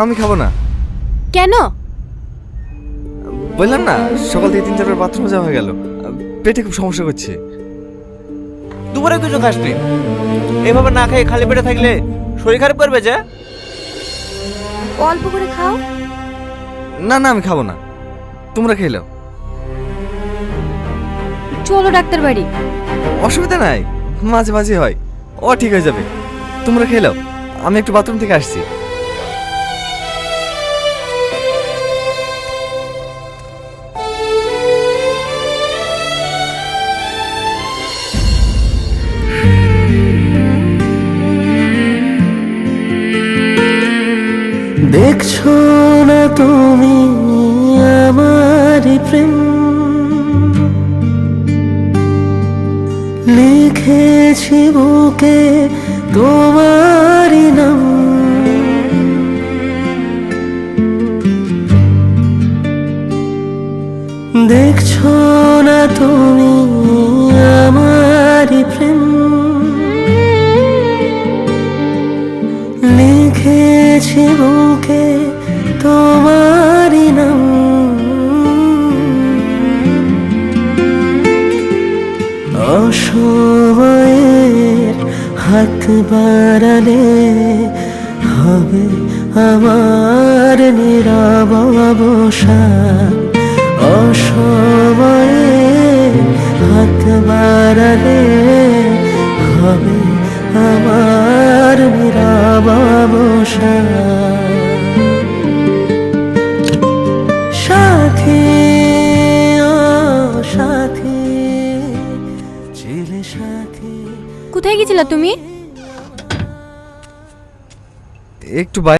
আমি খাবো না। কেন? বললাম না, সকাল থেকে 3-4 বার বাথরুমে যাওয়া হয়ে গেল, পেটে খুব সমস্যা করছে। দুপুরে কিছু খাসনি? এভাবে না খেয়ে খালি পেটে থাকলে শরীর খারাপ করবে যে। অল্প করে খাও। না না, আমি খাবো না, তোমরা খেয়ে নাও। চলো ডাক্তার বাড়ি। অসুবিধা নাই, মাঝে মাঝে হয়, ও ঠিক হয়ে যাবে। তোমরা খেয়ে নাও, আমি একটু বাথরুম থেকে আসছি। দেখছো না তুমি আমার প্রেম, লিখেছি বুকে তোমারই নাম। দেখছো না তুমি আমার প্রেম, লিখেছি বুকে তোমারই নাম। অসময়ের হাত বাড়ালে হবে আমার নীরব অবসান। অসময়ের হাত বাড়ালে হবে আমার নীরব অবসান। সাথী ও সাথী, চিলে সাথী। কোথায় গেছিলা তুমি? একটু